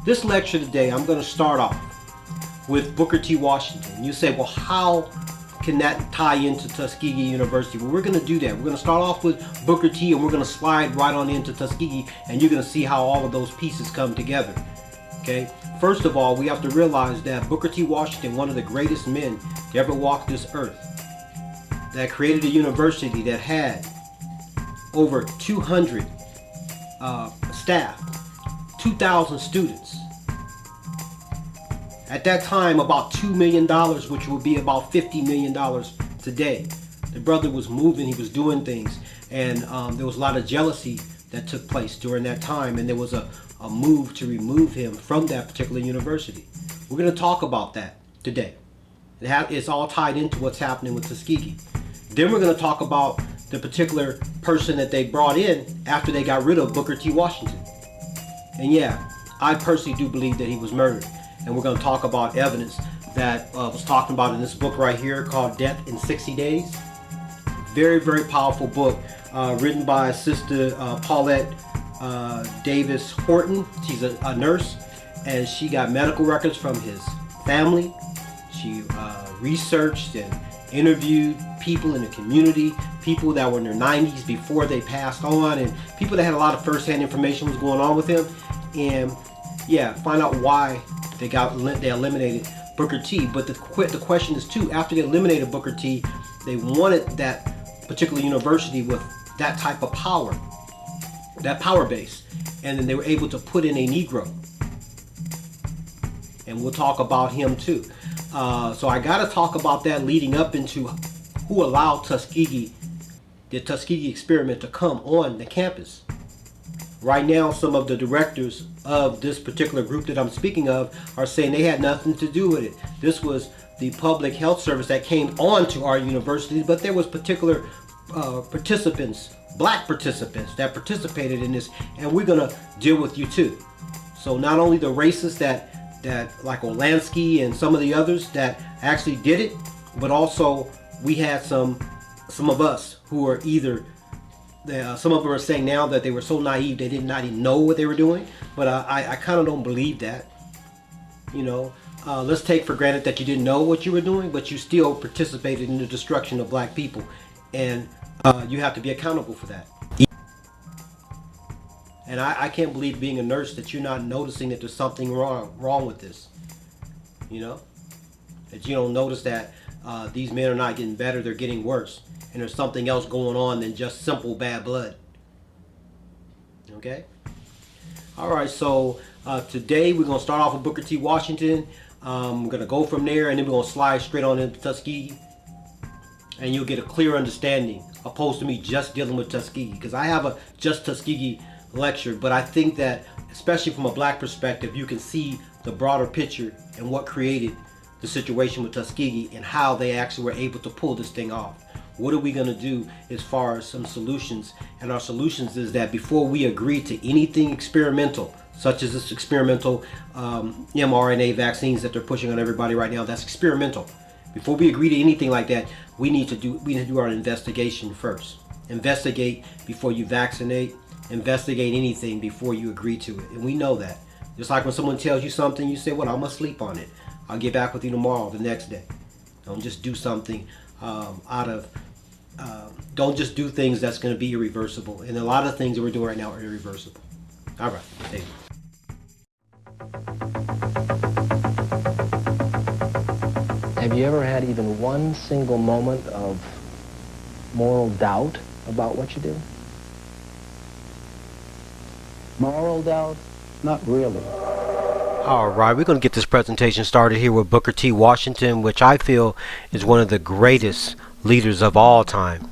This lecture today, I'm going to start off with Booker T. Washington. You say, well, how can that tie into Tuskegee University? Well, we're going to do that. We're going to start off with Booker T, and we're going to slide right on into Tuskegee, and you're going to see how all of those pieces come together. Okay? First of all, we have to realize that Booker T. Washington, one of the greatest men to ever walk this earth, that created a university that had over 200 staff, 2,000 students. At that time, about $2 million, which would be about $50 million today. The brother was moving, he was doing things, and there was a lot of jealousy that took place during that time, and there was a move to remove him from that particular university. We're going to talk about that today. It's all tied into what's happening with Tuskegee. Then we're going to talk about the particular person that they brought in after they got rid of Booker T. Washington. And yeah, I personally do believe that he was murdered. And we're going to talk about evidence that was talked about in this book right here called Death in 60 Days. Very, very powerful book written by Sister Paulette Davis Horton. She's a nurse, and she got medical records from his family. She researched and interviewed people in the community, people that were in their 90s before they passed on, and people that had a lot of first-hand information was going on with him. And yeah, find out why they eliminated Booker T. But the question is too, after they eliminated Booker T, they wanted that particular university with that type of power, that power base, and then they were able to put in a Negro. And we'll talk about him too. So I got to talk about that leading up into who allowed the Tuskegee experiment to come on the campus. Right now, some of the directors of this particular group that I'm speaking of are saying they had nothing to do with it. This was the public health service that came on to our university, but there was particular participants, black participants, that participated in this, and we're going to deal with you too. So not only the racists that like Olansky and some of the others that actually did it, but also we had some of us who are either some of them are saying now that they were so naive they did not even know what they were doing, but I kind of don't believe that. You know, let's take for granted that you didn't know what you were doing, but you still participated in the destruction of black people, and you have to be accountable for that. And I can't believe, being a nurse, that you're not noticing that there's something wrong with this. You know, that you don't notice that these men are not getting better, they're getting worse. And there's something else going on than just simple bad blood. Okay? Alright, so today we're going to start off with Booker T. Washington. We're going to go from there, and then we're going to slide straight on into Tuskegee. And you'll get a clear understanding, opposed to me just dealing with Tuskegee. Because I have a just Tuskegee lecture, but I think that, especially from a black perspective, you can see the broader picture and what created the situation with Tuskegee and how they actually were able to pull this thing off. What are we going to do as far as some solutions? And our solutions is that before we agree to anything experimental, such as this experimental mRNA vaccines that they're pushing on everybody right now, that's experimental. Before we agree to anything like that, we need to do our investigation first. Investigate before you vaccinate. Investigate anything before you agree to it. And we know that. Just like when someone tells you something, you say, well, I'm going to sleep on it. I'll get back with you tomorrow, the next day. Don't just do something don't just do things that's going to be irreversible. And a lot of things that we're doing right now are irreversible. All right. Thank you. Have you ever had even one single moment of moral doubt about what you do? Moral doubt? Not really. Alright, we're going to get this presentation started here with Booker T. Washington, which I feel is one of the greatest leaders of all time.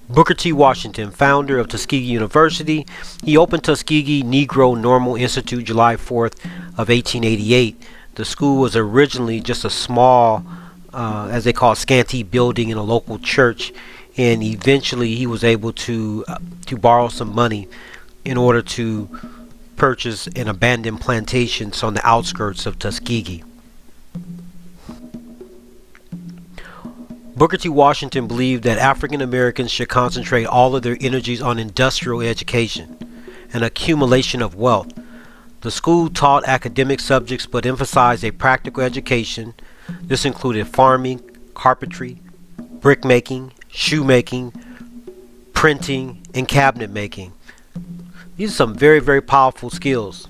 Booker T. Washington, founder of Tuskegee University. He opened Tuskegee Negro Normal Institute July 4th of 1888. The school was originally just a small, as they call it, scanty building in a local church, and eventually he was able to borrow some money in order to purchase an abandoned plantations on the outskirts of Tuskegee. Booker T. Washington believed that African Americans should concentrate all of their energies on industrial education, and accumulation of wealth. The school taught academic subjects but emphasized a practical education. This included farming, carpentry, brickmaking, shoemaking, printing, and cabinet making. These are some very, very powerful skills.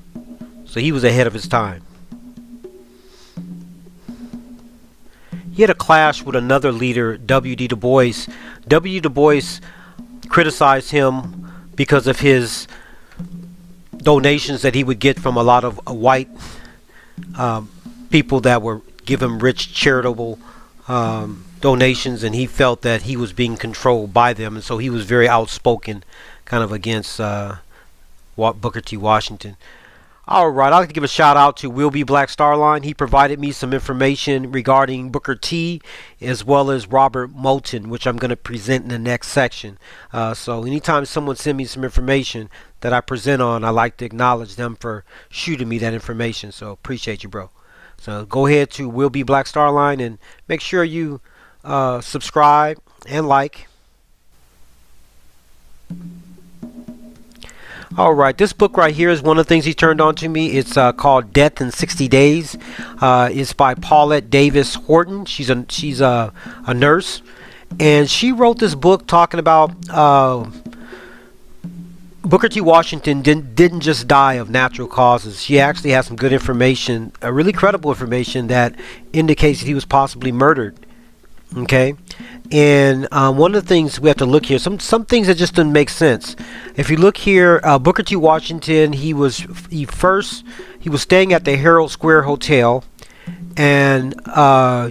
So he was ahead of his time. He had a clash with another leader, W.D. Du Bois. W. Du Bois criticized him because of his donations that he would get from a lot of white people that were giving rich charitable donations, and he felt that he was being controlled by them, and so he was very outspoken kind of against Booker T. Washington. Alright, I'd like to give a shout out to Will Be Black Starline. He provided me some information regarding Booker T as well as Robert Moulton, which I'm going to present in the next section. So anytime someone sends me some information that I present on, I like to acknowledge them for shooting me that information. So appreciate you, bro. So go ahead to Will Be Black Starline and make sure you subscribe and like. Alright, this book right here is one of the things he turned on to me. It's called Death in 60 Days. It's by Paulette Davis Horton. She's a nurse, and she wrote this book talking about Booker T. Washington didn't just die of natural causes. She actually has some good information, really credible information that indicates that he was possibly murdered. Okay, and one of the things we have to look here, some things that just didn't make sense. If you look here, Booker T. Washington, he was staying at the Herald Square Hotel, and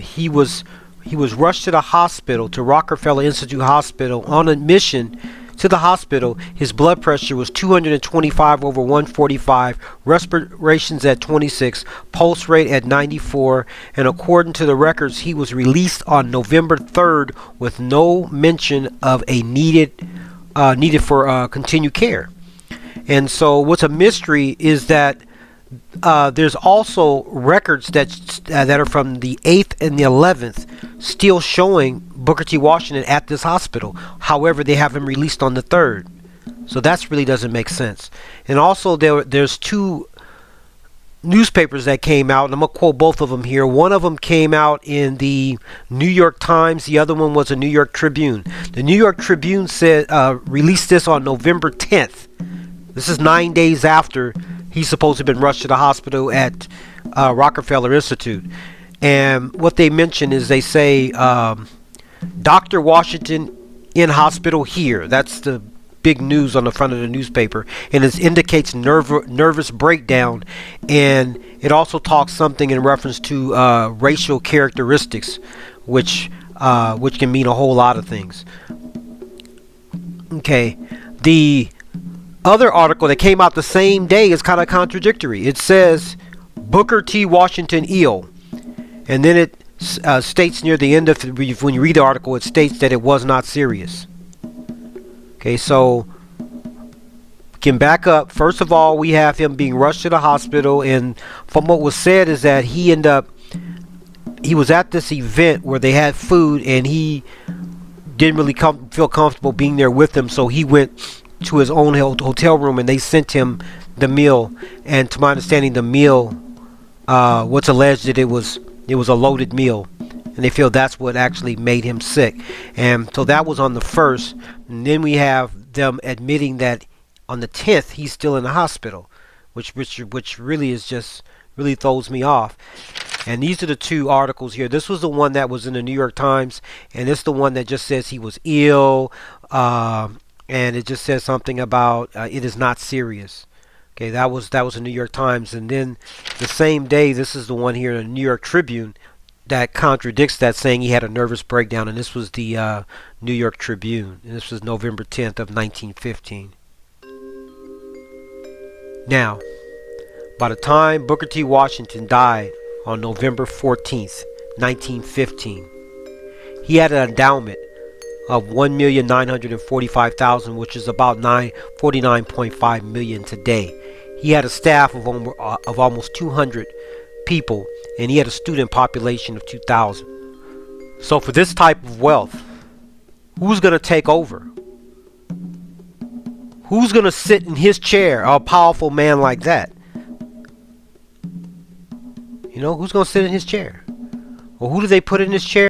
he was rushed to the hospital, to Rockefeller Institute Hospital, on admission to the hospital. His blood pressure was 225 over 145, respirations at 26, pulse rate at 94, and according to the records, he was released on November 3rd with no mention of a needed for continued care. And so what's a mystery is that there's also records that are from the 8th and the 11th still showing Booker T. Washington at this hospital. However, they have him released on the 3rd. So that really doesn't make sense. And also there's two newspapers that came out, and I'm going to quote both of them here. One of them came out in the New York Times. The other one was a New York Tribune. The New York Tribune said released this on November 10th. This is 9 days after he's supposed to have been rushed to the hospital at Rockefeller Institute. And what they mention is they say, Dr. Washington in hospital here. That's the big news on the front of the newspaper. And it indicates nervous breakdown. And it also talks something in reference to racial characteristics, which can mean a whole lot of things. Okay. The other article that came out the same day is kind of contradictory. It says Booker T. Washington ill, and then it states near the end of when you read the article, it states that it was not serious. Okay, so we can back up. First of all, we have him being rushed to the hospital, and from what was said is that he was at this event where they had food, and he didn't really feel comfortable being there with them, so he went to his own hotel room, and they sent him the meal. And to my understanding, the meal, what's alleged that it was a loaded meal, and they feel that's what actually made him sick. And so that was on the 1st, and then we have them admitting that on the 10th he's still in the hospital, which really is just really throws me off. And these are the two articles here. This was the one that was in the New York Times, and it's the one that just says he was ill. And it just says something about it is not serious. Okay, that was the New York Times. And then the same day, this is the one here in the New York Tribune that contradicts that, saying he had a nervous breakdown. And this was the New York Tribune. And this was November 10th of 1915. Now, by the time Booker T. Washington died on November 14th, 1915, he had an endowment of $1,945,000, which is about $49.5 million today. He had a staff of almost 200 people, and he had a student population of 2,000. So for this type of wealth, who's going to take over? Who's going to sit in his chair, a powerful man like that? You know, who's going to sit in his chair? Or who do they put in his chair?